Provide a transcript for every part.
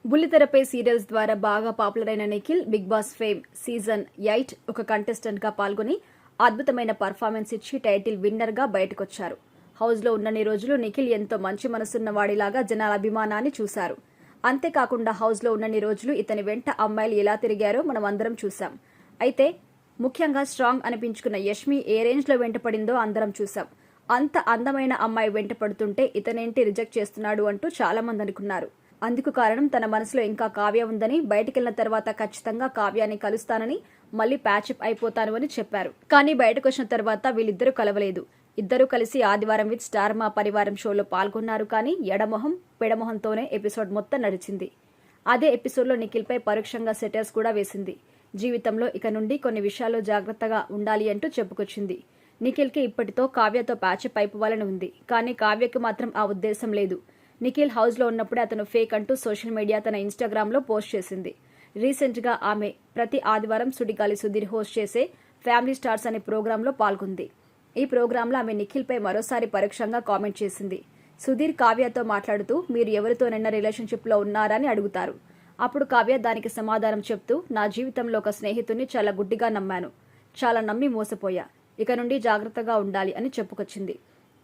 బుల్లితెరపై serials ద్వారా బాగా popular అయిన Nikhil Bigg Boss fame season 8 ఒక కంటెస్టెంట్ గా పాల్గొని అద్భుతమైన పర్ఫార్మెన్స్ ఇచ్చి టైటిల్ విన్నర్ గా బయటకొచ్చారు. హౌస్ లో ఉన్నన్ని రోజులు నిఖిల్ ఎంతో మంచి మనసున్న వాడిలాగా జనాల అభిమానాన్ని చూశారు. అంతేకాకుండా హౌస్ లో ఉన్నన్ని రోజులు ఇతని వెంట అమ్మాయిలు ఎలా తిరిగారో మనం అందరం చూసాం. అయితే ముఖ్యంగా స్ట్రాంగ్ అనిపించుకున్న యష్మి ఏ రేంజ్ లో వెంటపడిందో అందరం చూసాం. అంత అందమైన అమ్మాయి వెంట పడుతుంటే ఇతనేంటి రిజెక్ట్ చేస్తున్నాడు అంటూ చాలా మంది అనుకున్నారు. అందుకు కారణం తన మనసులో ఇంకా కావ్య ఉందని, బయటికెళ్లిన తర్వాత ఖచ్చితంగా కావ్యాన్ని కలుస్తానని, మళ్లీ ప్యాచప్ అయిపోతాను అని చెప్పారు. కానీ బయటకు వచ్చిన తర్వాత వీళ్ళిద్దరూ కలవలేదు. ఇద్దరూ కలిసి ఆదివారం విత్ స్టార్ మా పరివారం షోలో పాల్గొన్నారు. కానీ ఎడమొహం పెడమొహంతోనే ఎపిసోడ్ మొత్తం నడిచింది. అదే ఎపిసోడ్లో నిఖిల్ పై పరోక్షంగా సెటర్స్ కూడా వేసింది. జీవితంలో ఇక నుండి కొన్ని విషయాల్లో జాగ్రత్తగా ఉండాలి అంటూ చెప్పుకొచ్చింది. నిఖిల్కి ఇప్పటితో కావ్యతో ప్యాచప్ అయిపోవాలని ఉంది. కానీ కావ్యకి మాత్రం ఆ ఉద్దేశం లేదు. నిఖిల్ హౌస్ లో ఉన్నప్పుడే అతను ఫేక్ అంటూ సోషల్ మీడియా తన ఇన్స్టాగ్రామ్ లో పోస్ట్ చేసింది. రీసెంట్ గా ఆమె ప్రతి ఆదివారం సుడిగాలి సుధీర్ హోస్ట్ చేసే ఫ్యామిలీ స్టార్స్ అనే ప్రోగ్రామ్ లో పాల్గొంది. ఈ ప్రోగ్రామ్ లో ఆమె నిఖిల్ పై మరోసారి పరోక్షంగా కామెంట్ చేసింది. సుధీర్ కావ్యతో మాట్లాడుతూ మీరు ఎవరితోనైనా రిలేషన్షిప్ లో ఉన్నారని అడుగుతారు. అప్పుడు కావ్య దానికి సమాధానం చెప్తూ నా జీవితంలో ఒక స్నేహితుడిని చాలా గుడ్డిగా నమ్మాను, చాలా నమ్మి మోసపోయా, ఇక నుండి జాగ్రత్తగా ఉండాలి అని చెప్పుకొచ్చింది.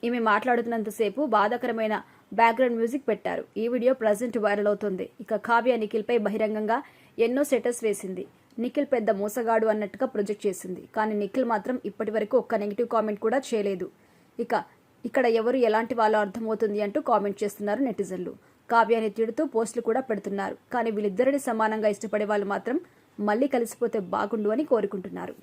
ఈమె మాట్లాడుతున్నంతసేపు బాధాకరమైన బ్యాక్గ్రౌండ్ మ్యూజిక్ పెట్టారు. ఈ వీడియో ప్రజెంట్ వైరల్ అవుతుంది. ఇక కావ్య నిఖిల్ పై బహిరంగంగా ఎన్నో స్టేటస్ వేసింది. నిఖిల్ పెద్ద మోసగాడు అన్నట్టుగా ప్రొజెక్ట్ చేసింది. కానీ నిఖిల్ మాత్రం ఇప్పటి వరకు ఒక్క నెగిటివ్ కామెంట్ కూడా చేయలేదు. ఇక్కడ ఎవరు ఎలాంటి వాళ్ళో అర్థమవుతుంది అంటూ కామెంట్ చేస్తున్నారు నెటిజన్లు. కావ్యాన్ని తిడుతూ పోస్టులు కూడా పెడుతున్నారు. కానీ వీళ్ళిద్దరిని సమానంగా ఇష్టపడే వాళ్ళు మాత్రం మళ్లీ కలిసిపోతే బాగుండు అని కోరుకుంటున్నారు.